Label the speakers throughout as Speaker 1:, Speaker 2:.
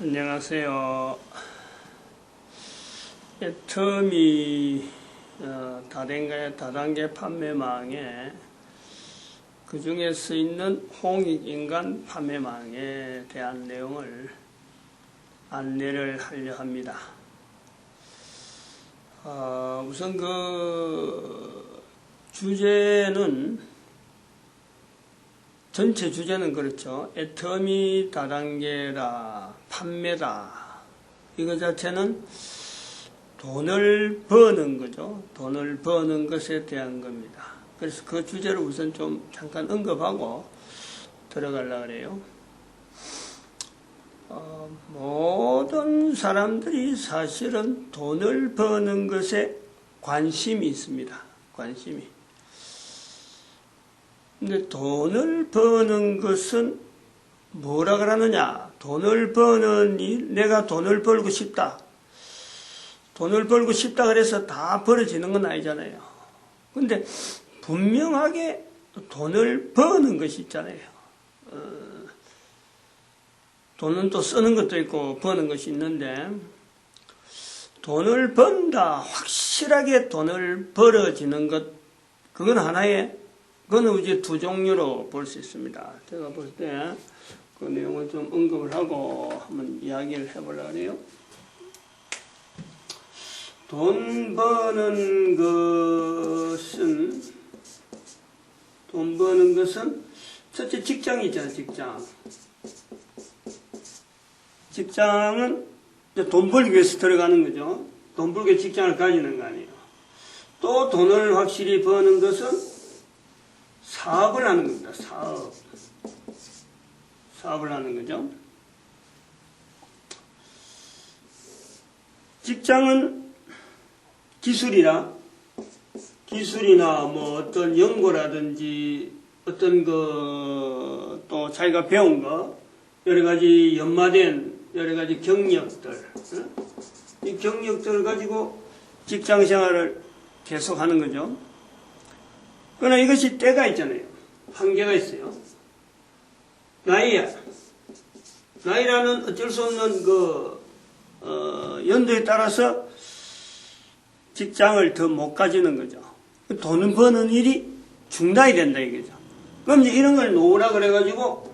Speaker 1: 안녕하세요. 애터미 다단계 판매망에 그 중에 쓰이는 홍익인간 판매망에 대한 내용을 안내를 하려 합니다. 우선 그 주제는 전체 주제는 그렇죠. 애터미 다단계라 판매다. 이거 자체는 돈을 버는 거죠. 돈을 버는 것에 대한 겁니다. 그래서 그 주제를 우선 좀 잠깐 언급하고 들어가려고 그래요. 모든 사람들이 사실은 돈을 버는 것에 관심이 있습니다. 관심이. 근데 돈을 버는 것은 뭐라 그러느냐? 돈을 버는 일, 내가 돈을 벌고 싶다. 돈을 벌고 싶다 그래서 다 벌어지는 건 아니잖아요. 근데 분명하게 돈을 버는 것이 있잖아요. 돈은 또 쓰는 것도 있고 버는 것이 있는데, 돈을 번다, 확실하게 돈을 벌어지는 것, 그건 하나의, 그건 이제 두 종류로 볼 수 있습니다. 제가 볼 때 그 내용을 좀 언급을 하고 한번 이야기를 해보려고 해요. 돈 버는 것은 첫째 직장이 있잖아요. 직장은 돈 벌기 위해서 들어가는 거죠. 돈 벌기 위해서 직장을 가지는 거 아니에요. 또 돈을 확실히 버는 것은 사업을 하는 겁니다. 사업을 하는 거죠. 직장은 기술이나 뭐 어떤 연구라든지 어떤 또 자기가 배운 거 여러 가지 연마된 여러 가지 경력들, 이 경력들을 가지고 직장 생활을 계속 하는 거죠. 그러나 이것이 때가 있잖아요. 한계가 있어요. 나이라는 어쩔 수 없는 연도에 따라서 직장을 더 못 가지는 거죠. 돈 버는 일이 중단이 된다 이거죠. 그럼 이제 이런 걸 노후라 그래가지고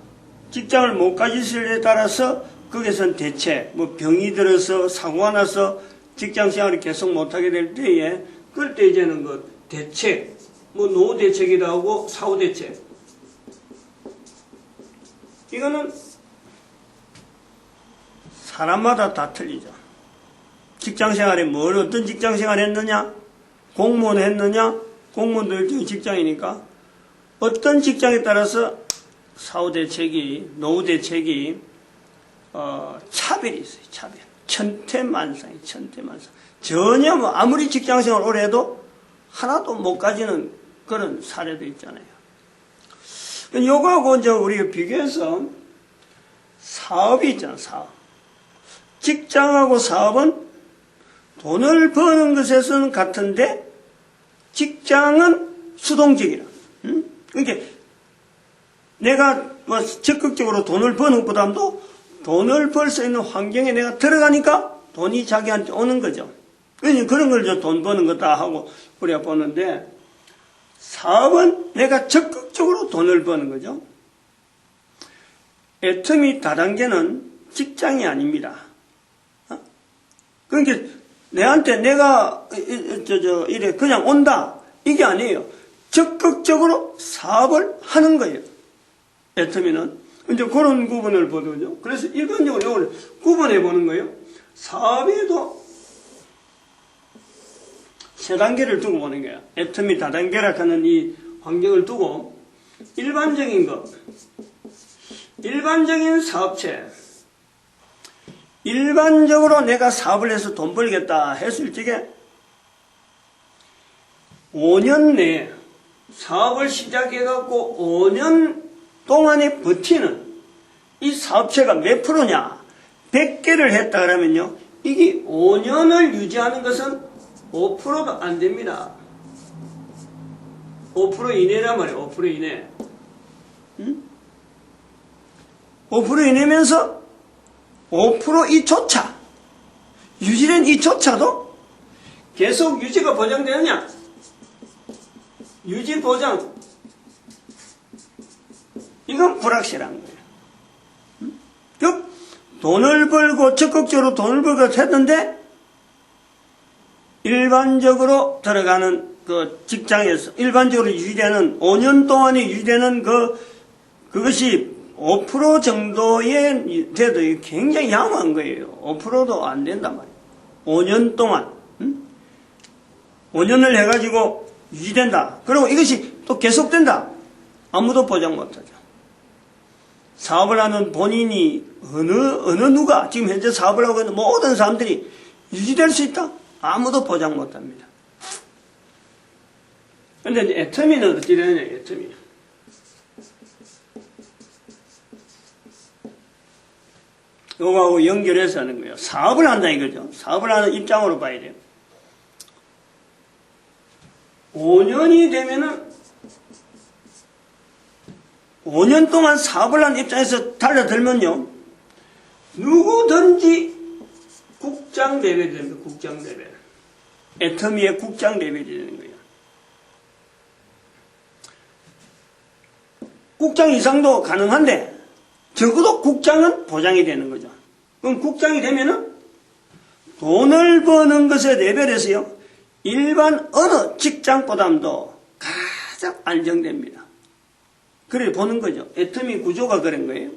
Speaker 1: 직장을 못 가지실 때 따라서 거기선 대체, 병이 들어서 사고가 나서 직장 생활을 계속 못하게 될 때에, 그럴 때 이제는 대책, 노후 대책이라고 하고 사후 대책. 이거는 사람마다 다 틀리죠. 직장 생활에 어떤 직장 생활 했느냐? 공무원 했느냐? 공무원도 일종의 직장이니까. 어떤 직장에 따라서 사후 대책이, 노후 대책이, 차별이 있어요, 차별. 천태만상이. 전혀 아무리 직장 생활 오래 해도 하나도 못 가지는 그런 사례도 있잖아요. 요거하고 이제 우리가 비교해서 사업이 있잖아, 사업. 직장하고 사업은 돈을 버는 것에서는 같은데, 직장은 수동적이라. 그러니까 내가 적극적으로 돈을 버는 것보다도 돈을 벌 수 있는 환경에 내가 들어가니까 돈이 자기한테 오는 거죠. 그러니까 그런 걸 돈 버는 거다 하고 우리가 보는데, 사업은 내가 적극적으로 돈을 버는 거죠. 애터미 다단계는 직장이 아닙니다. 그러니까 내한테 내가 이래 그냥 온다 이게 아니에요. 적극적으로 사업을 하는 거예요. 애터미는 이제 그런 구분을 보거든요. 그래서 일반적으로 이걸 구분해 보는 거예요. 사업에도 세 단계를 두고 보는 거야. 애터미 다단계라 하는 이 환경을 두고 일반적인 사업체, 일반적으로 내가 사업을 해서 돈 벌겠다 했을 적에 5년 내에 사업을 시작해갖고 5년 동안에 버티는 이 사업체가 몇 프로냐? 100개를 했다 그러면요, 이게 5년을 유지하는 것은 5%도 안 됩니다. 5% 이내란 말이에요. 5% 이내. 5% 이내면서 5% 이조차, 유지된 이조차도 계속 유지가 보장되느냐? 유지 보장. 이건 불확실한 거예요. 즉, 돈을 벌고, 적극적으로 돈을 벌고 했는데, 일반적으로 들어가는 그 직장에서, 일반적으로 유지되는, 5년 동안에 유지되는 그것이 5% 정도에 돼도 굉장히 양호한 거예요. 5%도 안 된단 말이에요. 5년 동안. 5년을 해가지고 유지된다. 그리고 이것이 또 계속된다. 아무도 보장 못하죠. 사업을 하는 본인이 어느 누가 지금 현재 사업을 하고 있는 모든 사람들이 유지될 수 있다? 아무도 보장 못합니다. 그런데 애터미는 어찌 되느냐, 애터미. 요거하고 연결해서 하는 거예요. 사업을 한다 이거죠. 사업을 하는 입장으로 봐야 돼요. 5년이 되면은 5년 동안 사업을 하는 입장에서 달려들면요. 누구든지 국장 레벨이 됩니다. 국장 레벨. 애터미의 국장 레벨이 되는 거예요. 국장 이상도 가능한데 적어도 국장은 보장이 되는 거죠. 그럼 국장이 되면은 돈을 버는 것의 레벨에서요. 일반 어느 직장보다도 가장 안정됩니다. 그래 보는 거죠. 애터미 구조가 그런 거예요.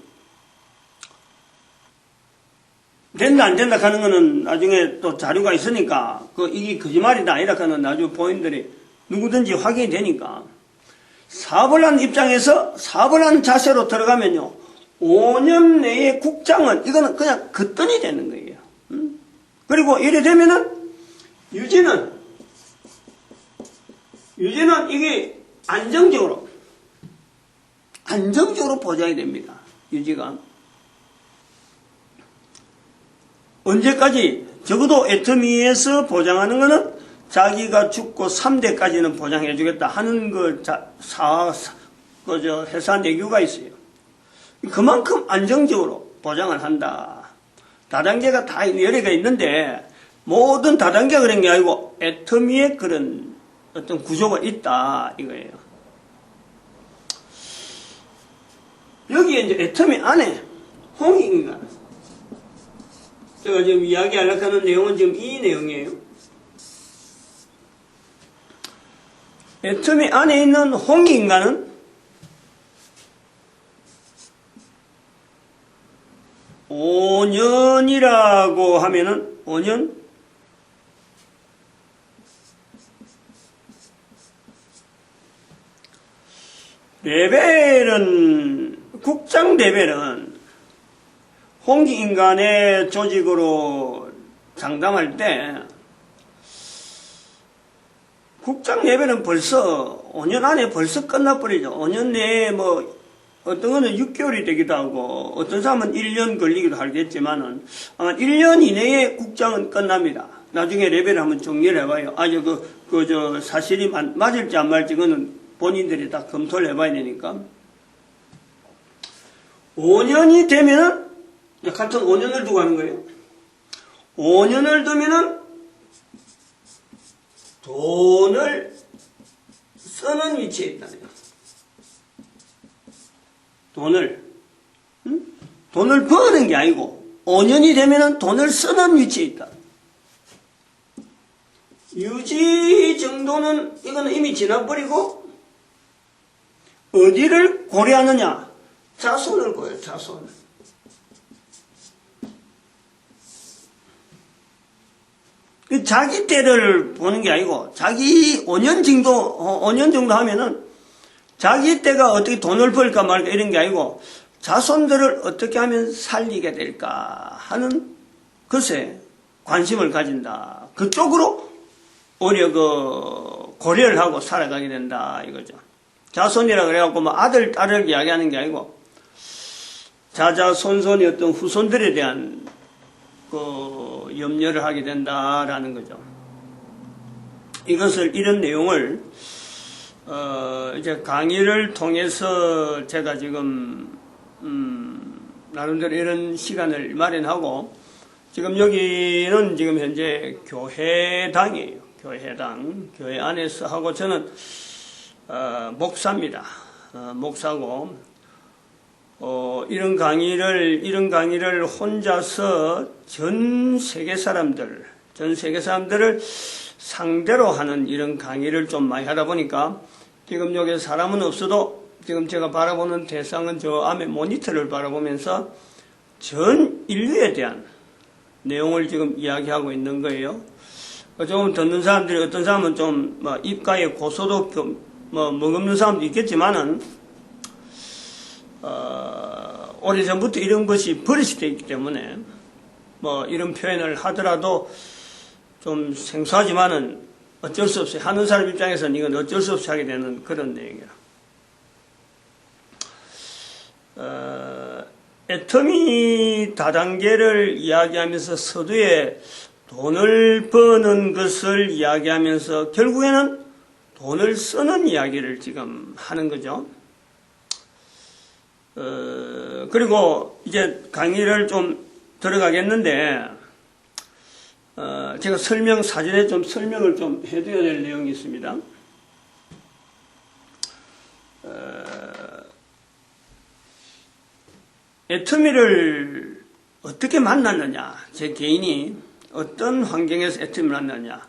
Speaker 1: 된다 안 된다 하는 거는 나중에 또 자료가 있으니까 이게 거짓말이다 아니라 하는 나중에 본인들이 누구든지 확인이 되니까 사업을 하는 입장에서 사업을 하는 자세로 들어가면요. 5년 내에 국장은 이거는 그냥 걷돈이 되는 거예요. 그리고 이래 되면은 유지는 이게 안정적으로 보장이 됩니다. 유지가. 언제까지? 적어도 애터미에서 보장하는 거는 자기가 죽고 3대까지는 보장해 주겠다 하는 회사 내규가 있어요. 그만큼 안정적으로 보장을 한다. 다단계가 다 여러 개 있는데 모든 다단계가 그런 게 아니고 애터미에 그런 어떤 구조가 있다 이거예요. 여기에 이제 애터미 안에 홍익인간, 제가 지금 이야기하려고 하는 내용은 지금 이 내용이에요. 애터미 안에 있는 홍익인간은 5년이라고 하면은 5년 레벨은 국장 레벨은 홍익인간의 조직으로 장담할 때 국장 레벨은 벌써 5년 안에 벌써 끝나버리죠. 5년 내에 어떤 거는 6개월이 되기도 하고 어떤 사람은 1년 걸리기도 하겠지만은 아마 1년 이내에 국장은 끝납니다. 나중에 레벨을 한번 정리를 해봐요. 아주 사실이 맞을지 안 맞을지 그거는 본인들이 다 검토를 해봐야 되니까. 5년이 되면은 같은 5년을 두고 하는 거예요. 5년을 두면은 돈을 쓰는 위치에 있다는 거예요. 돈을 버는 게 아니고 5년이 되면은 돈을 쓰는 위치에 있다. 유지 정도는 이거는 이미 지나버리고 어디를 고려하느냐? 자손을 고려해요. 자손을. 자기 때를 보는 게 아니고 자기 5년 정도 하면은 자기 때가 어떻게 돈을 벌까 말까 이런 게 아니고 자손들을 어떻게 하면 살리게 될까 하는 것에 관심을 가진다. 그쪽으로 오히려 고려를 하고 살아가게 된다 이거죠. 자손이라 그래갖고 아들, 딸을 이야기하는 게 아니고 자자손손이 어떤 후손들에 대한 염려를 하게 된다라는 거죠. 이런 내용을 이제 강의를 통해서 제가 지금 나름대로 이런 시간을 마련하고, 지금 여기는 지금 현재 교회당이에요. 교회당. 교회 안에서 하고, 저는, 목사입니다. 목사고, 이런 강의를 혼자서 전 세계 사람들을 상대로 하는 이런 강의를 좀 많이 하다 보니까, 지금 여기 사람은 없어도 지금 제가 바라보는 대상은 저 앞에 모니터를 바라보면서 전 인류에 대한 내용을 지금 이야기하고 있는 거예요. 조금 듣는 사람들이, 어떤 사람은 좀 입가에 고소도 머금는 사람도 있겠지만은, 오래전부터 이런 것이 버릇이 되어 있기 때문에 이런 표현을 하더라도 좀 생소하지만은 어쩔 수 없이, 하는 사람 입장에서는 이건 어쩔 수 없이 하게 되는 그런 내용이라. 애터미 다단계를 이야기하면서 서두에 돈을 버는 것을 이야기하면서 결국에는 돈을 쓰는 이야기를 지금 하는 거죠. 그리고 이제 강의를 좀 들어가겠는데, 제가 사전에 좀 설명을 좀 해드려야 될 내용이 있습니다. 애터미를 어떻게 만났느냐, 제 개인이 어떤 환경에서 애터미를 만났느냐,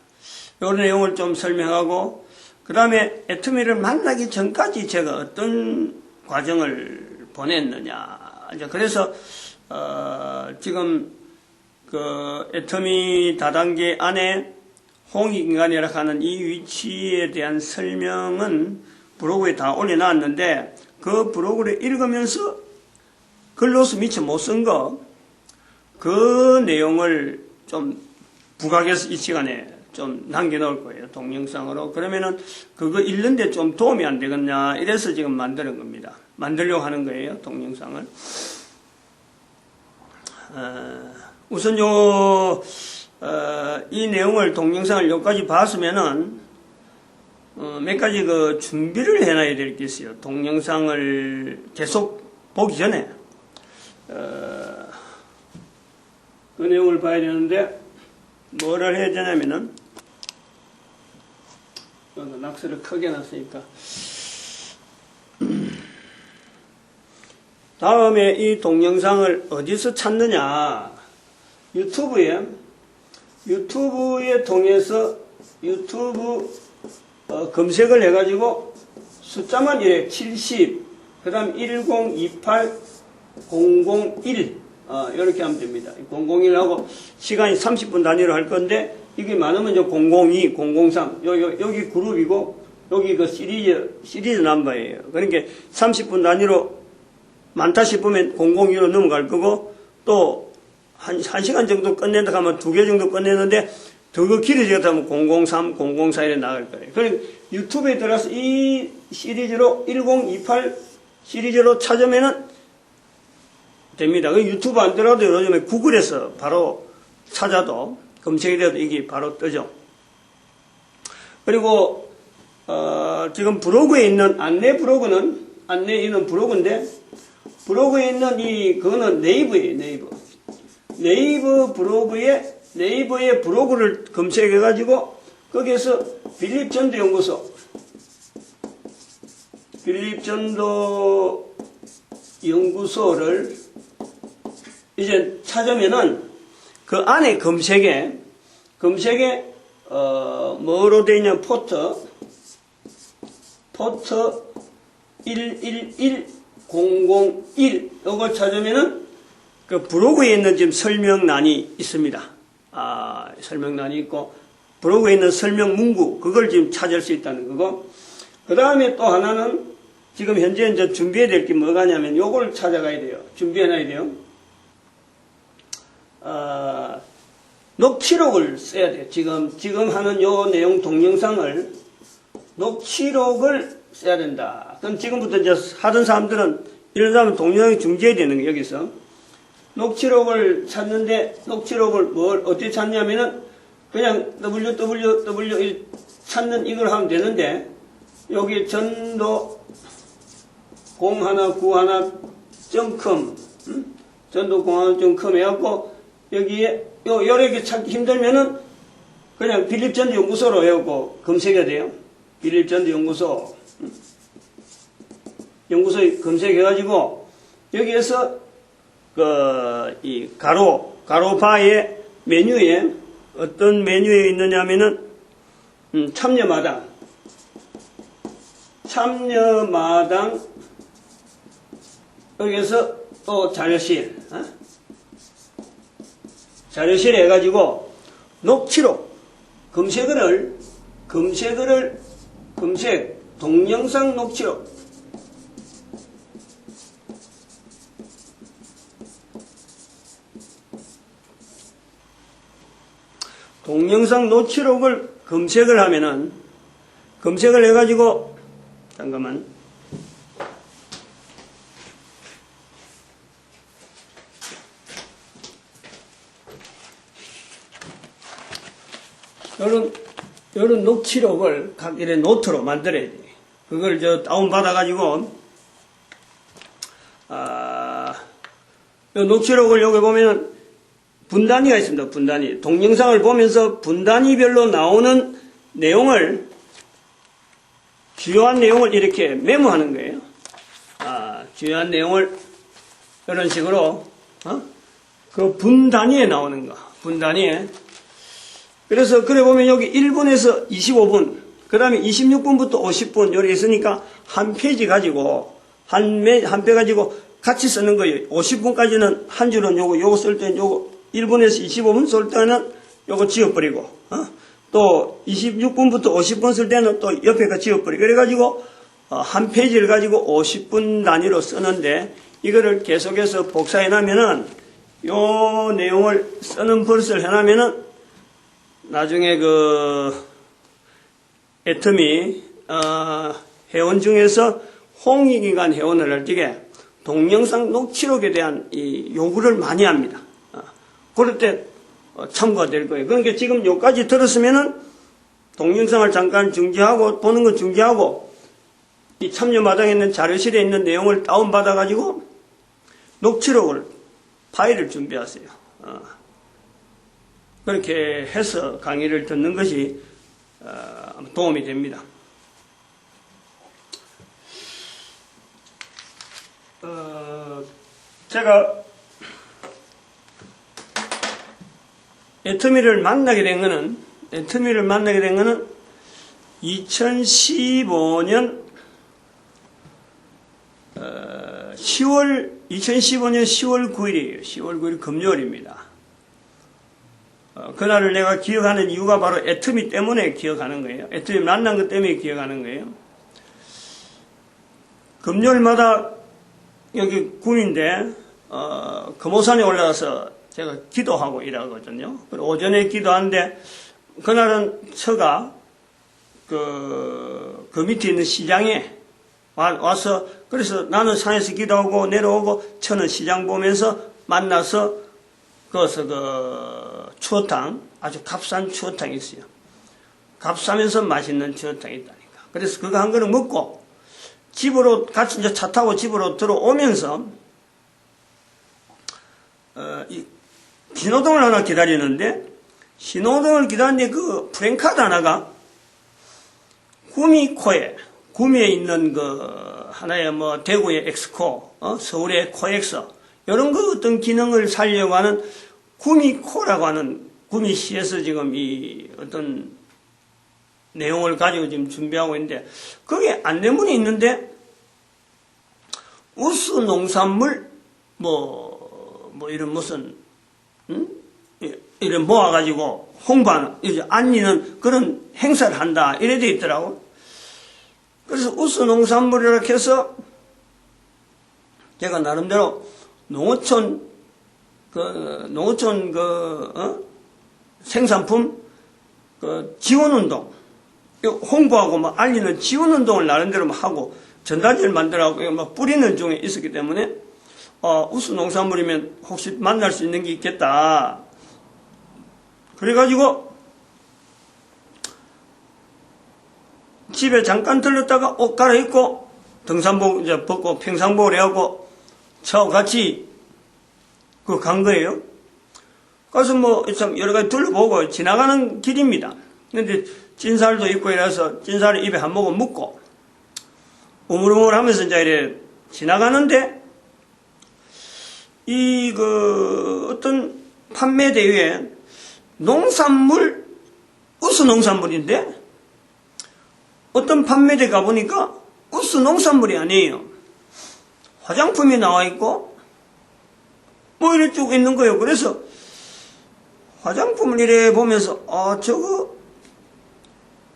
Speaker 1: 이런 내용을 좀 설명하고, 그 다음에 애터미를 만나기 전까지 제가 어떤 과정을 보냈느냐. 그래서 지금 그 애터미 다단계 안에 홍익인간이라고 하는 이 위치에 대한 설명은 브로그에 다 올려놨는데, 그 브로그를 읽으면서 글로서 미처 못 쓴 거, 그 내용을 좀 부각해서 이 시간에 좀 남겨놓을 거예요. 동영상으로. 그러면은 그거 읽는데 좀 도움이 안 되겠냐. 이래서 지금 만드는 겁니다. 만들려고 하는 거예요. 동영상을. 우선 이 내용을, 동영상을 여기까지 봤으면은, 몇 가지 준비를 해놔야 될 게 있어요. 동영상을 계속 보기 전에. 그 내용을 봐야 되는데, 뭐를 해야 되냐면은, 낙서를 크게 놨으니까. 다음에 이 동영상을 어디서 찾느냐. 유튜브에 통해서 유튜브 검색을 해가지고 숫자만 이래 70, 그 다음 1028, 001, 이렇게 하면 됩니다. 001하고 시간이 30분 단위로 할 건데, 이게 많으면 002, 003, 여기 그룹이고, 여기 그 시리즈 넘버예요. 그러니까 30분 단위로 많다 싶으면 002로 넘어갈 거고, 또 한 시간 정도 끝낸다 하면 2개 정도 끝내는데, 더 길어지겠다 하면 003, 004 이렇게 나갈 거예요. 그러니까 유튜브에 들어가서 이 시리즈로 1028 시리즈로 찾으면은 됩니다. 유튜브 안 들어가도 요즘에 구글에서 바로 찾아도, 검색이 돼도 이게 바로 뜨죠. 그리고 지금 브로그에 있는 안내 있는 브로그인데, 브로그에 있는 그거는 네이버예요. 네이버 네이버의 브로그를 검색해가지고 거기에서 빌립전도 연구소를 이제 찾으면은 그 안에 검색에 뭐로 되어 있냐, 포트 111001 이걸 찾으면은 그 브로그에 있는 지금 설명란이 있습니다. 설명란이 있고, 브로그에 있는 설명 문구, 그걸 지금 찾을 수 있다는 거고, 그 다음에 또 하나는 지금 현재 이제 준비해야 될 게 뭐가냐면 요걸 찾아가야 돼요. 준비해놔야 돼요. 녹취록을 써야 돼요. 지금 하는 요 내용 동영상을 녹취록을 써야 된다. 그럼 지금부터 이제 하던 사람들은, 이런 사람은 동영상이 중지해야 되는 거예요. 여기서 녹취록을 찾는데, 녹취록을 어떻게 찾냐면은 그냥 www 찾는 이걸 하면 되는데, 여기 전도 0191.com 전도공항을 좀 컴해갖고, 여기에, 요렇게 찾기 힘들면은, 그냥 필립전도연구소로 해갖고 검색해야 돼요. 필립전도연구소. 연구소에 검색해가지고, 여기에서, 이 가로바의 메뉴에, 어떤 메뉴에 있느냐면은, 참여마당, 여기에서 또 자료실, 자료실 해가지고 녹취록 검색 동영상 녹취록 동영상 녹취록을 검색을 하면은 검색을 해가지고 잠깐만 요런 녹취록을 각 이런 노트로 만들어야 돼. 그걸 다운받아가지고, 요 녹취록을 여기 보면은 분단위가 있습니다. 분단위. 동영상을 보면서 분단위별로 나오는 내용을, 주요한 내용을 이렇게 메모하는 거예요. 주요한 내용을 이런 식으로, 그 분단위에 나오는 거. 분단위에. 그래서 그래 보면 여기 1분에서 25분, 그 다음에 26분부터 50분 요렇게 있으니까 한 페이지 가지고 한 배 가지고 같이 쓰는 거예요. 50분까지는 한 줄은 요거 쓸 때는 요거 1분에서 25분 쓸 때는 요거 지워버리고, 또 26분부터 50분 쓸 때는 또 옆에 거 지워버리고, 그래가지고 한 페이지를 가지고 50분 단위로 쓰는데, 이거를 계속해서 복사해놓으면은 요 내용을 쓰는 버릇을 해놓으면은 나중에 애터미 회원 중에서 홍익인간 회원을 할 적에 동영상 녹취록에 대한 이 요구를 많이 합니다. 그럴 때 참고가 될 거예요. 그러니까 지금 여기까지 들었으면은 동영상을 잠깐 중지하고, 보는 건 중지하고, 이 참여마당에 있는 자료실에 있는 내용을 다운받아가지고 녹취록을, 파일을 준비하세요. 그렇게 해서 강의를 듣는 것이 도움이 됩니다. 제가 애터미를 만나게 된 거는 2015년 10월 9일이에요. 10월 9일 금요일입니다. 그날을 내가 기억하는 이유가 바로 애터미 때문에 기억하는 거예요. 애터미 만난 것 때문에 기억하는 거예요. 금요일마다 여기 굼인데, 금오산에 올라가서 제가 기도하고 일하거든요. 그리고 오전에 기도하는데, 그날은 처가 그 밑에 있는 시장에 와서, 그래서 나는 산에서 기도하고 내려오고, 처는 시장 보면서 만나서, 거기서 추어탕, 아주 값싼 추어탕이 있어요. 값싸면서 맛있는 추어탕이 있다니까. 그래서 그거 한 그릇 먹고, 집으로, 같이 이제 차 타고 집으로 들어오면서, 신호등을 하나 기다리는데, 신호등을 기다리는데 그 프랭카드 하나가, 구미에 있는 하나의 대구의 엑스코, 서울의 코엑서, 이런 어떤 기능을 살려고 하는 구미코라고 하는 구미시에서 지금 이 어떤 내용을 가지고 지금 준비하고 있는데, 거기에 안내문이 있는데, 우수 농산물, 이런 무슨, 이런 모아가지고 홍보하는, 이제 알리는 그런 행사를 한다. 이래 돼 있더라고. 그래서 우수 농산물이라고 해서 제가 나름대로 농어촌 생산품 지원운동, 홍보하고 알리는 지원운동을 나름대로 하고 전단지를 만들어가고 뿌리는 중에 있었기 때문에 우수 농산물이면 혹시 만날 수 있는 게 있겠다. 그래가지고 집에 잠깐 들렀다가 옷 갈아입고 등산복 이제 벗고 평상복을 해갖고 저하고 같이 그거 간 거예요. 가서 뭐, 참, 여러 가지 둘러보고 지나가는 길입니다. 근데 찐살도 있고 이래서 찐살을 입에 한 모금 묻고, 우물우물 하면서 이제 이래 지나가는데, 어떤 판매대회에 농산물, 우수 농산물인데, 어떤 판매대 가보니까 우수 농산물이 아니에요. 화장품이 나와 있고, 뭐 이래 쭉 있는 거예요. 그래서 화장품을 이래 보면서,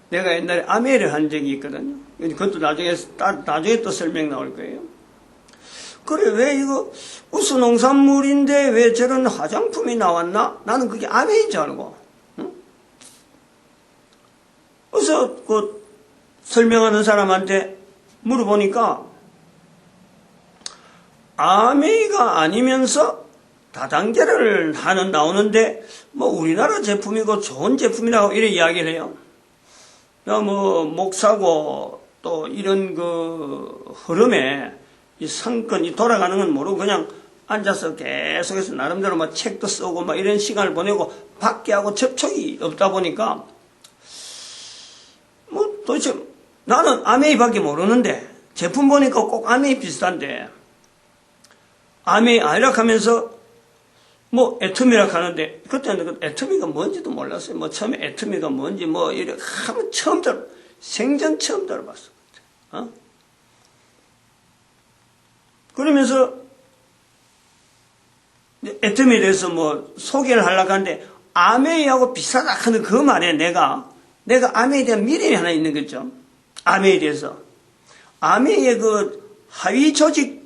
Speaker 1: 내가 옛날에 아메이를 한 적이 있거든요. 그것도 나중에 또 설명 나올 거예요. 그래, 왜 이거 우수 농산물인데 왜 저런 화장품이 나왔나? 나는 그게 아메인 줄 알고. 응? 그래서 설명하는 사람한테 물어보니까 아메이가 아니면서 다단계를 나오는데 뭐 우리나라 제품이고 좋은 제품이라고 이래 이야기를 해요. 뭐 목사고 또 이런 흐름에 이 상권이 돌아가는 건 모르고 그냥 앉아서 계속해서 나름대로 막 책도 쓰고 막 이런 시간을 보내고 밖에 하고 접촉이 없다 보니까 뭐 도대체 나는 아메이밖에 모르는데 제품 보니까 꼭 아메이 비슷한데 아메이 아니라 하면서 뭐 애터미라 하는데 그때는 그 애터미가 뭔지도 몰랐어요. 뭐 처음에 애터미가 뭔지 뭐 이렇게 하면 생전 처음 들어봤어. 그러면서 애터미에 대해서 뭐 소개를 하려고 하는데 아메이하고 비슷하다 하는 그 말에 내가 아메이에 대한 미련이 하나 있는 거죠. 아메이에 대해서. 아메이의 하위 조직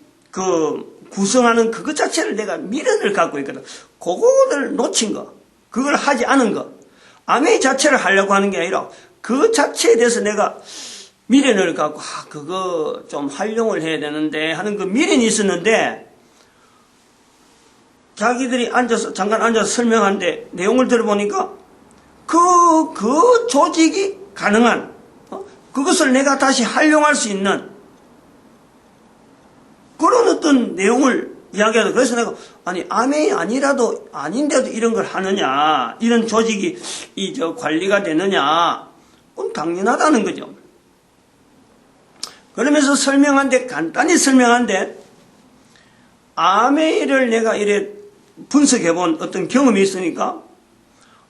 Speaker 1: 구성하는 그것 자체를 내가 미련을 갖고 있거든. 그거를 놓친 거. 그걸 하지 않은 거. 아메이 자체를 하려고 하는 게 아니라 그 자체에 대해서 내가 미련을 갖고 그거 좀 활용을 해야 되는데 하는 그 미련이 있었는데 자기들이 잠깐 앉아서 설명하는데 내용을 들어보니까 그 조직이 가능한 그것을 내가 다시 활용할 수 있는 그런 어떤 내용을 이야기하다. 그래서 내가 아메이 아닌데도 이런 걸 하느냐, 이런 조직이 관리가 되느냐, 그건 당연하다는 거죠. 그러면서 간단히 설명한데 아메이를 내가 이래 분석해본 어떤 경험이 있으니까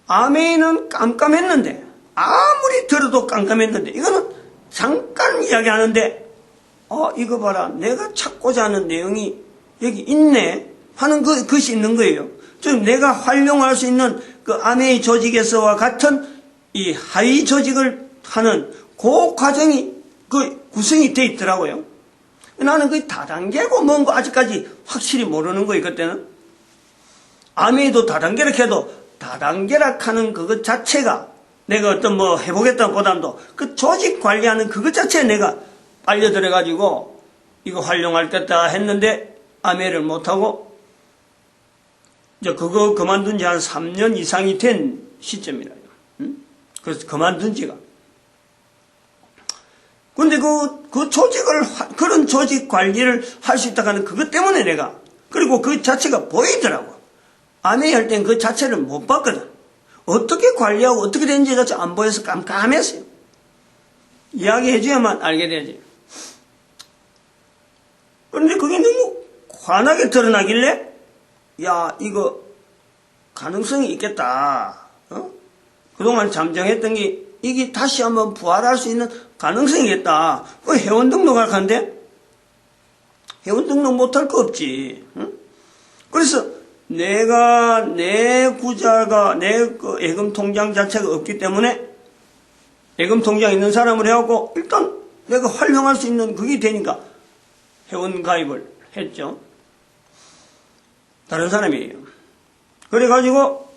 Speaker 1: 아메이는 깜깜했는데 아무리 들어도 깜깜했는데 이거는 잠깐 이야기하는데 이거 봐라 내가 찾고자 하는 내용이 여기 있네 하는 것이 있는 거예요. 즉 내가 활용할 수 있는 그 아메이 조직에서와 같은 이 하위 조직을 하는 그 과정이 구성이 돼 있더라고요. 나는 그게 다단계고 뭔가 아직까지 확실히 모르는 거예요. 그때는 아메이도 다단계라 해도 다단계라 하는 그것 자체가 내가 어떤 뭐 해보겠다 보다도 그 조직 관리하는 그것 자체에 내가 빨려들어가지고 이거 활용할 겠다 했는데 아메이를 못하고 이제 그거 그만둔 지 한 3년 이상이 된 시점이라요. 그래서 그만둔 지가. 근데 그 조직을, 그런 조직 관리를 할 수 있다고 하는 그것 때문에 그리고 그 자체가 보이더라고. 아메이 할 땐 그 자체를 못 봤거든. 어떻게 관리하고 어떻게 되는지 자체 안 보여서 깜깜했어요. 이야기해줘야만 알게 되지. 그런데 그게 너무 환하게 드러나길래, 이거 가능성이 있겠다. 그동안 잠정했던 게 이게 다시 한번 부활할 수 있는 가능성이겠다. 회원 등록할 건데 회원 등록 못할 거 없지. 그래서 내가 내 구자가 내 예금 통장 자체가 없기 때문에 예금 통장 있는 사람을 해갖고 일단 내가 활용할 수 있는 그게 되니까 회원 가입을 했죠. 다른 사람이에요. 그래가지고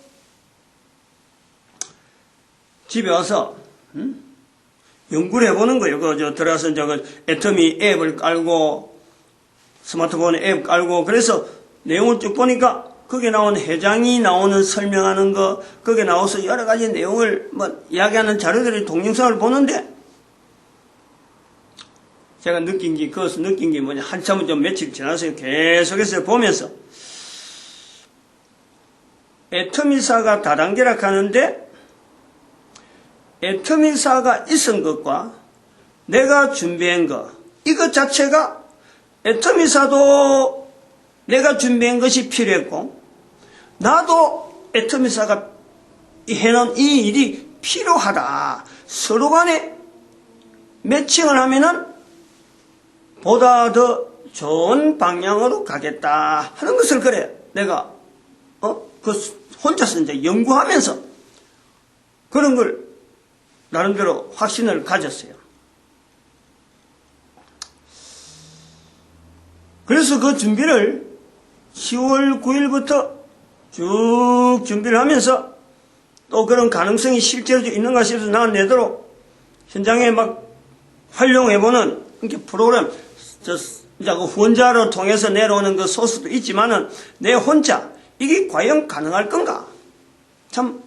Speaker 1: 집에 와서 연구를 해보는 거예요. 들어가서 애터미 앱을 깔고 스마트폰에 앱 깔고 그래서 내용을 쭉 보니까 거기에 나온 회장이 나오는 설명하는 거 거기에 나와서 여러 가지 내용을 이야기하는 자료들의 동영상을 보는데 제가 그것을 느낀 게 뭐냐 한참은 좀 며칠 지나서 계속해서 보면서 애터미사가 다단계라 하는데 애터미사가 있은 것과 내가 준비한 것 이것 자체가 애터미사도 내가 준비한 것이 필요했고 나도 애터미사가 해놓은 이 일이 필요하다. 서로 간에 매칭을 하면은 보다 더 좋은 방향으로 가겠다 하는 것을 그래 내가 혼자서 이제 연구하면서 그런 걸 나름대로 확신을 가졌어요. 그래서 그 준비를 10월 9일부터 쭉 준비를 하면서 또 그런 가능성이 실제로 있는가 싶어서 나내도록 현장에 막 활용해보는 이렇게 프로그램, 이제 그 후원자로 통해서 내려오는 그 소스도 있지만은 내 혼자 이게 과연 가능할 건가? 참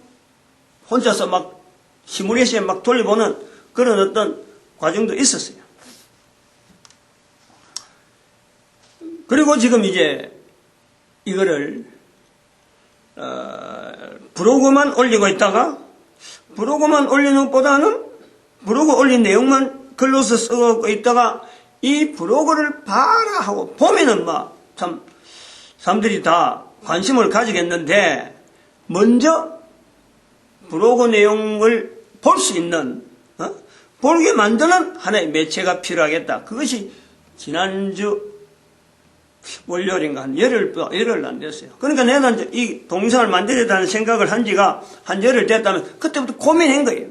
Speaker 1: 혼자서 막 시뮬레이션 막 돌려보는 그런 어떤 과정도 있었어요. 그리고 지금 이제 이거를 브로그만 올리고 있다가 브로그만 올리는 것보다는 브로그 올린 내용만 글로서 쓰고 있다가 이 브로그를 봐라 하고 보면은 막 참 사람들이 다 관심을 가지겠는데 먼저 브로그 내용을 볼 수 있는 보게 만드는 하나의 매체가 필요하겠다. 그것이 지난주 월요일인가 한 열흘 안 됐어요. 그러니까 내가 이제 이 동영상을 만들겠다는 생각을 한 지가 한 열흘 됐다면 그때부터 고민한 거예요.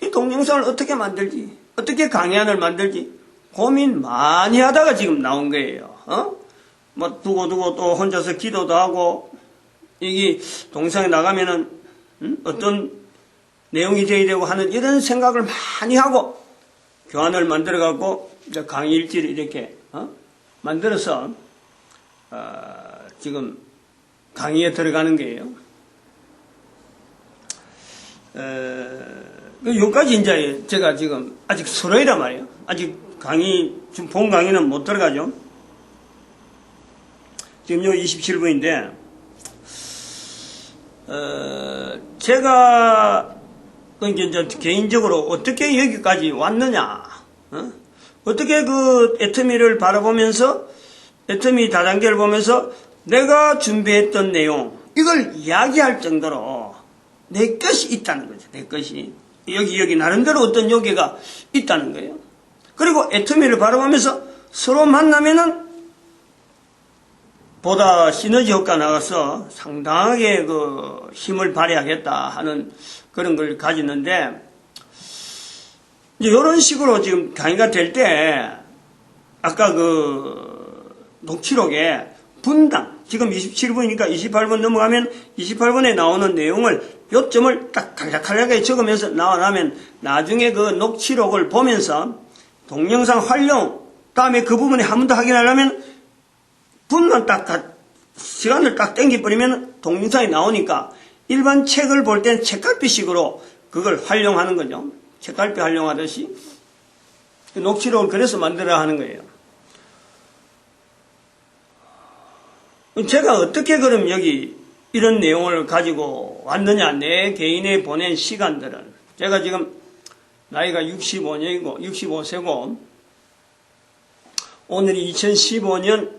Speaker 1: 이 동영상을 어떻게 만들지, 어떻게 강의안을 만들지 고민 많이 하다가 지금 나온 거예요. 뭐 두고두고 또 혼자서 기도도 하고 이게 동영상에 나가면은 어떤 내용이 돼야 되고 하는 이런 생각을 많이 하고 교환을 만들어 갖고 강의 일지를 이렇게 만들어서 지금 강의에 들어가는 거예요. 여기까지 이제 제가 지금 아직 서로이란 말이에요. 아직 강의 지금 본 강의는 못 들어가죠. 지금 요 27분인데 제가 이제 개인적으로 어떻게 여기까지 왔느냐, 어떻게 그 애터미를 바라보면서 애터미 다단계를 보면서 내가 준비했던 내용 이걸 이야기할 정도로 내 것이 있다는 거죠. 내 것이 여기 나름대로 어떤 요기가 있다는 거예요. 그리고 애터미를 바라보면서 서로 만나면은 보다 시너지 효과 나가서 상당하게 그 힘을 발휘하겠다 하는 그런 걸 가지는데 이제 이런 식으로 지금 강의가 될 때 아까 그 녹취록에 분당 지금 27분이니까 28분 넘어가면 28분에 나오는 내용을 요점을 딱 간략하게 적으면서 나와나면 나중에 그 녹취록을 보면서 동영상 활용 다음에 그 부분에 한 번 더 확인하려면 분만 딱 시간을 딱 땡겨버리면 동영상이 나오니까 일반 책을 볼 땐 책갈피식으로 그걸 활용하는 거죠. 책갈피 활용하듯이 녹취록을 그래서 만들어야 하는 거예요. 제가 어떻게 그럼 여기 이런 내용을 가지고 왔느냐, 내 개인에 보낸 시간들은 제가 지금 나이가 65세고 오늘이 2015년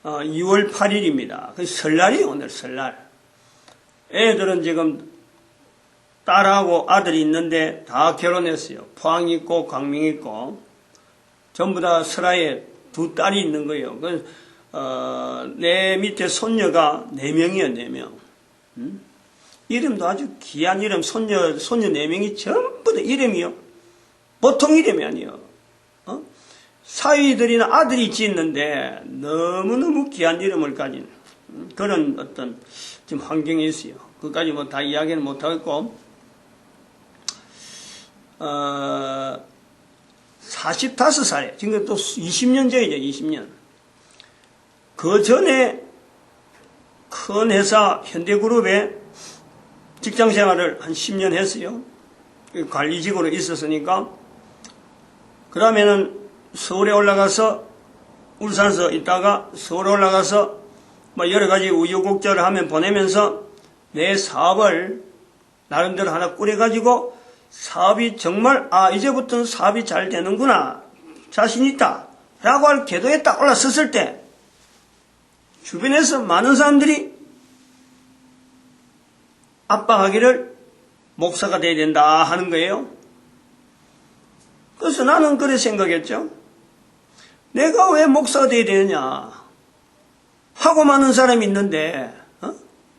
Speaker 1: 2월 8일입니다. 그 설날이에요. 오늘 설날. 애들은 지금 딸하고 아들이 있는데 다 결혼했어요. 포항 있고 광명 있고 전부 다 설화에 두 딸이 있는 거예요. 내 밑에 손녀가 4명이에요. 4명. 이름도 아주 귀한 이름. 손녀 4명이 전부 다 이름이요. 보통 이름이 아니에요. 사위들이나 아들이 짓는데 너무너무 귀한 이름을 가진 그런 어떤 지금 환경에 있어요. 그까지 뭐 다 이야기는 못하겠고 45살에 지금 또 20년 전이죠. 20년. 그 전에 큰 회사 현대그룹에 직장생활을 한 10년 했어요. 관리직으로 있었으니까 그러면은 서울에 올라가서 울산에서 있다가 서울에 올라가서 뭐 여러 가지 우여곡절을 하면 보내면서 내 사업을 나름대로 하나 꾸려가지고 사업이 정말 이제부터는 사업이 잘 되는구나, 자신 있다 라고 할 궤도에 딱 올라섰을 때 주변에서 많은 사람들이 압박하기를 목사가 돼야 된다 하는 거예요. 그래서 나는 그래 생각했죠. 내가 왜 목사가 돼야 되느냐 하고 많은 사람이 있는데,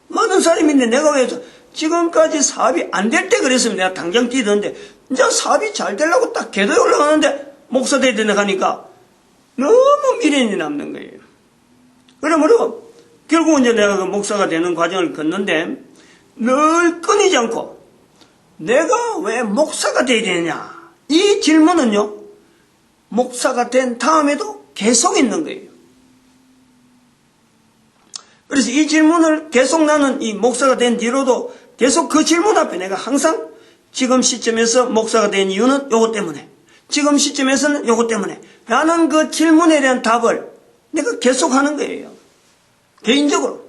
Speaker 1: 많은 사람이 있는데 내가 왜 지금까지 사업이 안 될 때 그랬으면 내가 당장 뛰던데 이제 사업이 잘 되려고 딱 궤도에 올라가는데 목사 돼야 된다 하니까 너무 미련이 남는 거예요. 그러므로 결국은 이제 내가 그 목사가 되는 과정을 걷는데 늘 끊이지 않고 내가 왜 목사가 돼야 되느냐 이 질문은요 목사가 된 다음에도 계속 있는 거예요. 그래서 이 질문을 계속 나는 이 목사가 된 뒤로도 계속 그 질문 앞에 내가 항상 지금 시점에서 목사가 된 이유는 요것 때문에, 지금 시점에서는 요것 때문에 라는 그 질문에 대한 답을 내가 계속 하는 거예요. 개인적으로.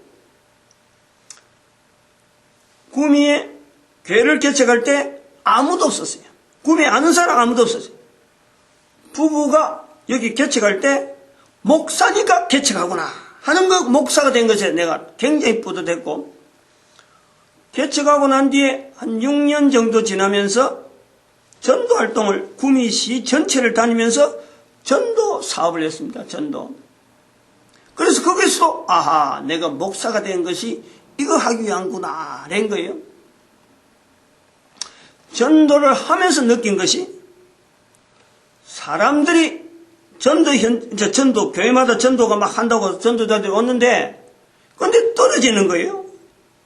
Speaker 1: 구미에 교회를 개척할 때 아무도 없었어요. 구미에 아는 사람 아무도 없었어요. 부부가 여기 개척할 때 목사니까 개척하구나 하는 거 목사가 된 것에 내가 굉장히 뿌듯했고, 개척하고 난 뒤에 한 6년 정도 지나면서 전도 활동을 구미시 전체를 다니면서 전도 사업을 했습니다. 전도. 그래서 거기서도 내가 목사가 된 것이 이거 하기 위한구나 된 거예요. 전도를 하면서 느낀 것이 사람들이 전도 교회마다 전도가 막 한다고 전도자들이 왔는데 근데 떨어지는 거예요.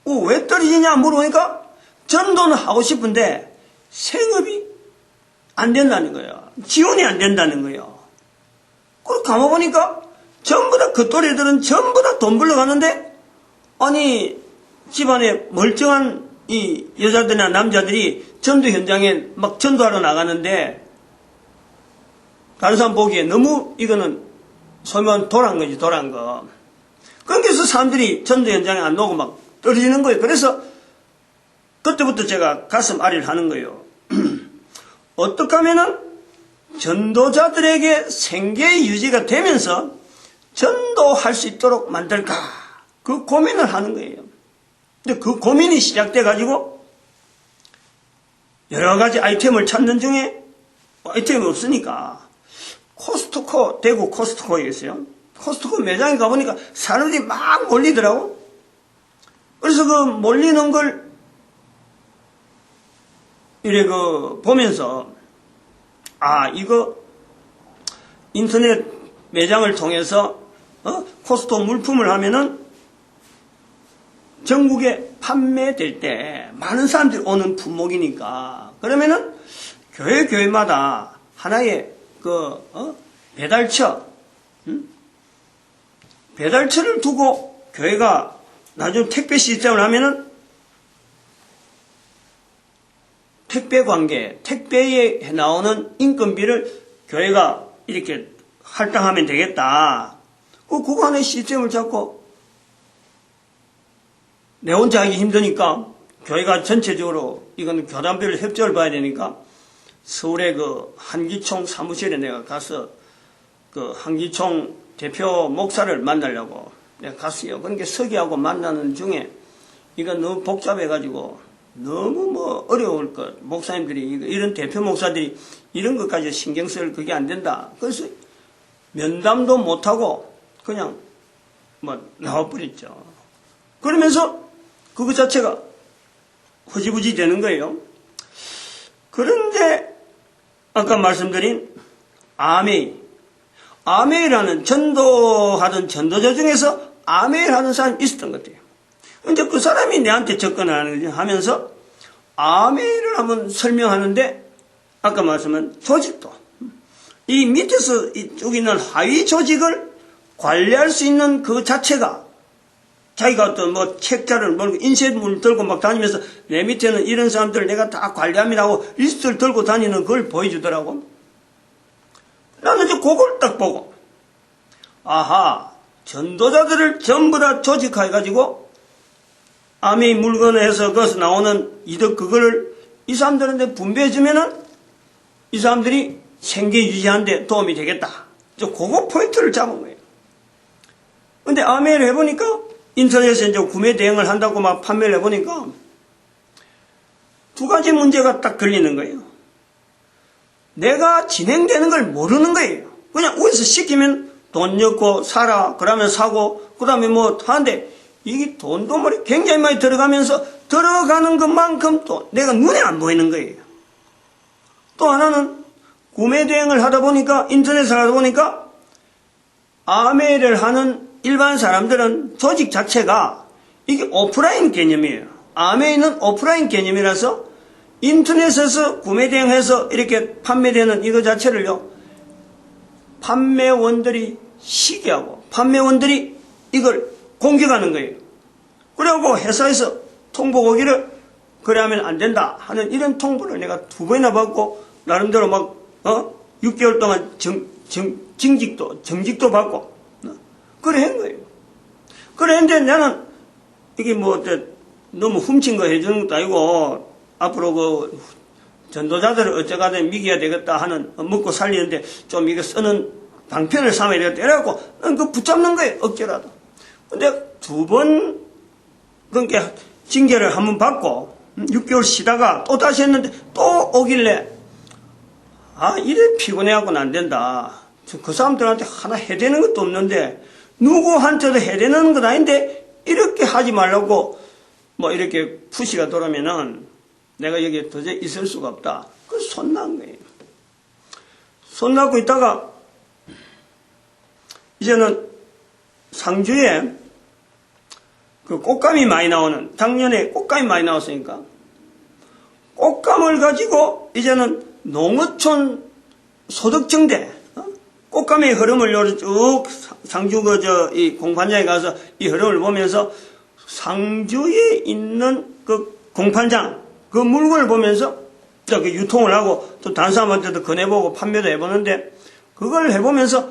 Speaker 1: 왜 떨어지냐 물어보니까 전도는 하고 싶은데 생업이 안 된다는 거예요. 지원이 안 된다는 거예요. 그걸 가만보니까 전부 다 그 또래들은 전부 다 돈 벌러 가는데 아니 집안에 멀쩡한 이 여자들이나 남자들이 전도 현장에 막 전도하러 나가는데 다른 사람 보기에 너무 이거는 소위 말하면 도란 거지, 도란 거. 그래서 사람들이 전도 현장에 안 오고 막 떨어지는 거예요. 그래서 그때부터 제가 가슴 아리를 하는 거예요. 어떻게 하면은 전도자들에게 생계 유지가 되면서 전도할 수 있도록 만들까? 그 고민을 하는 거예요. 근데 그 고민이 시작돼가지고 여러 가지 아이템을 찾는 중에 아이템이 없으니까 코스트코, 대구 코스트코에 있어요. 코스트코 매장에 가보니까 사람들이 막 몰리더라고. 그래서 그 몰리는 걸 이래 보면서 이거 인터넷 매장을 통해서 코스트코 물품을 하면은 전국에 판매될 때 많은 사람들이 오는 품목이니까 그러면은 교회마다 하나의 배달처를 두고 교회가 나중에 택배 시스템을 하면은 택배 관계, 택배에 나오는 인건비를 교회가 이렇게 할당하면 되겠다. 그거 하나의 시스템을 잡고 내 혼자 하기 힘드니까 교회가 전체적으로 이건 교단별 협조를 봐야 되니까 서울의 한기총 사무실에 내가 가서 한기총 대표 목사를 만나려고 내가 갔어요. 그러니까 서기하고 만나는 중에 이거 너무 복잡해가지고 너무 어려울 것. 목사님들이 이런 대표 목사들이 이런 것까지 신경 쓸 그게 안 된다. 그래서 면담도 못하고 그냥 나와버렸죠. 그러면서 그거 자체가 허지부지 되는 거예요. 그런데 아까 말씀드린 아메이라는 전도하던 전도자 중에서 아메이를 하는 사람이 있었던 것 같아요. 근데 그 사람이 내한테 접근을 하면서 아메이를 한번 설명하는데 아까 말씀한 조직도 이 밑에서 이쪽 있는 하위 조직을 관리할 수 있는 그 자체가 자기가 어떤 책자를 인쇄물 들고 막 다니면서 내 밑에는 이런 사람들 내가 다 관리합니다 하고 리스트를 들고 다니는 걸 보여주더라고. 나는 이제 그걸 딱 보고 전도자들을 전부 다 조직해가지고 아메이 물건을 해서 거기서 나오는 이득 그거를 이 사람들한테 분배해주면은 이 사람들이 생계 유지하는데 도움이 되겠다. 그거 포인트를 잡은 거예요. 근데 아메이를 해보니까 인터넷에 이제 구매 대행을 한다고 막 판매를 해보니까 두 가지 문제가 딱 걸리는 거예요. 내가 진행되는 걸 모르는 거예요. 그냥 어디서 시키면 돈 넣고 사라 그러면 사고 그 다음에 뭐 하는데 이게 돈도 굉장히 많이 들어가면서 들어가는 것만큼 또 내가 눈에 안 보이는 거예요. 또 하나는 구매 대행을 하다 보니까 인터넷을 하다 보니까 아메이를 하는 일반 사람들은 조직 자체가 이게 오프라인 개념이에요. 아메이는 오프라인 개념이라서 인터넷에서 구매 대행해서 이렇게 판매되는 이거 자체를요 판매원들이 시기하고 판매원들이 이걸 공격하는 거예요. 그리고 회사에서 통보 오기를 그래하면 안 된다 하는 이런 통보를 내가 2번이나 받고 나름대로 막 6개월 동안 정직도 받고 그래 한 거예요. 그래 했는데 나는 이게 뭐 너무 훔친 거 해주는 것도 아니고 앞으로 그 전도자들을 어쩌가든 미겨야 되겠다 하는 먹고 살리는데 좀 이거 쓰는 방편을 삼아야 되겠다 이래갖고 그 붙잡는 거예요. 억지라도. 근데 2번 그러니까 징계를 한번 받고 6개월 쉬다가 또 다시 했는데 또 오길래 이래 피곤해하고는 안 된다. 그 사람들한테 하나 해대는 것도 없는데 누구한테도 해대는 건 아닌데 이렇게 하지 말라고 뭐 이렇게 푸시가 돌아오면은 내가 여기에 도저히 있을 수가 없다. 그래서 손난 거예요. 손나고 있다가 이제는 상주에 그 꽃감이 많이 나오는 작년에 꽃감이 많이 나왔으니까 꽃감을 가지고 이제는 농어촌 소득증대 꽃감의 흐름을 쭉 상주 이 공판장에 가서 이 흐름을 보면서 상주에 있는 그 공판장 그 물건을 보면서 그 유통을 하고 또 다른 사람한테도 권해보고 판매도 해보는데 그걸 해보면서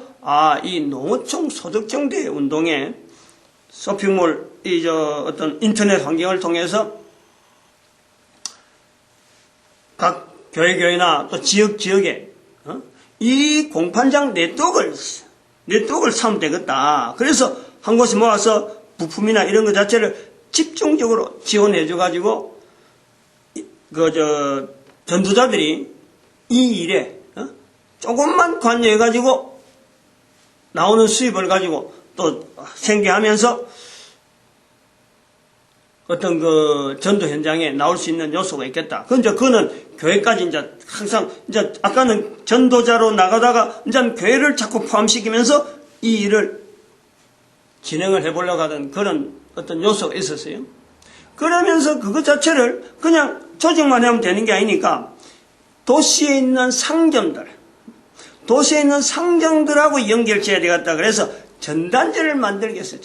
Speaker 1: 이 농어촌 소득증대 운동에 쇼핑몰 어떤 인터넷 환경을 통해서 각 교회나 또 지역에 이 공판장 네트워크를 사면 되겠다. 그래서 한 곳에 모아서 부품이나 이런 것 자체를 집중적으로 지원해줘가지고 전도자들이 이 일에 조금만 관여해가지고 나오는 수입을 가지고 또 생계하면서 어떤 그 전도 현장에 나올 수 있는 요소가 있겠다. 그거는 교회까지 이제 항상 이제 아까는 전도자로 나가다가 이제 교회를 자꾸 포함시키면서 이 일을 진행을 해보려고 하던 그런 어떤 요소가 있었어요. 그러면서 그것 자체를 그냥 조직만 하면 되는 게 아니니까 도시에 있는 상점들하고 연결지어야 되겠다. 그래서 전단지를 만들겠어요.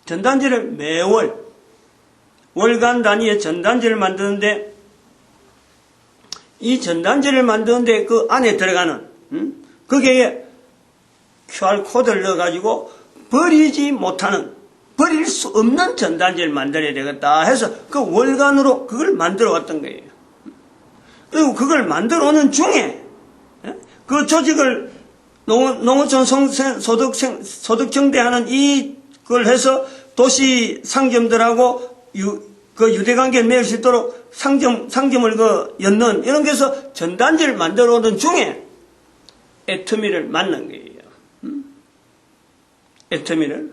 Speaker 1: 전단지를 매월 월간 단위의 전단지를 만드는데 이 전단지를 만드는데 그 안에 들어가는 거기에 QR코드를 넣어가지고 버릴 수 없는 전단지를 만들어야 되겠다 해서 그 월간으로 그걸 만들어 왔던 거예요. 그리고 그걸 만들어 오는 중에 그 조직을 농어촌 소득증대하는 이걸 해서 도시 상점들하고 그 유대관계를 맺을 수 있도록 상점을 엮는 이런 게서 전단지를 만들어 오던 중에 애터미를 만난 거예요. 애터미를.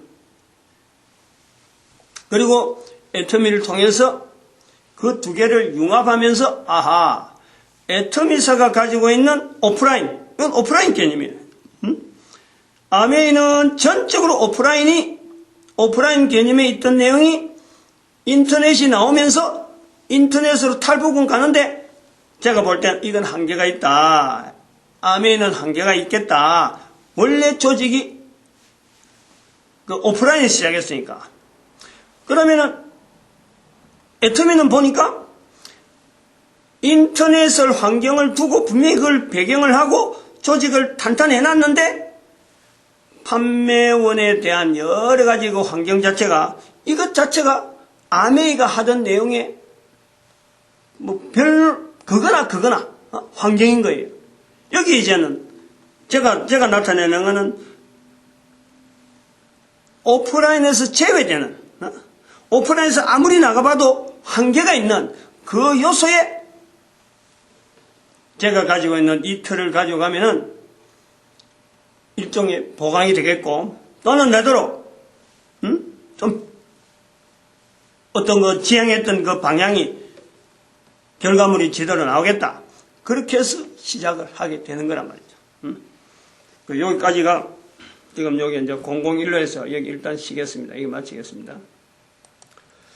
Speaker 1: 그리고 애터미를 통해서 그 두 개를 융합하면서 애터미사가 가지고 있는 오프라인, 이건 오프라인 개념이에요. 아메이는 전적으로 오프라인 개념에 있던 내용이 인터넷이 나오면서 인터넷으로 탈북은 가는데 제가 볼 땐 이건 한계가 있다. 아메이는 한계가 있겠다. 원래 조직이 그 오프라인에 시작했으니까. 그러면은 애터미는 보니까 인터넷을 환경을 두고 분명히 그걸 배경을 하고 조직을 탄탄히 해놨는데 판매원에 대한 여러 가지 그 환경 자체가, 이것 자체가 아메이가 하던 내용에 뭐 그거나 환경인 거예요. 여기 이제는 제가 나타내는 거는 오프라인에서 제외되는, 오프라인에서 아무리 나가봐도 한계가 있는 그 요소에 제가 가지고 있는 이 틀을 가져가면은 일종의 보강이 되겠고, 또는 내도록 좀 어떤 거 지향했던 그 방향이 결과물이 제대로 나오겠다. 그렇게 해서 시작을 하게 되는 거란 말이죠. 여기까지가 지금 여기 이제 001호에서 여기 일단 쉬겠습니다. 여기 마치겠습니다.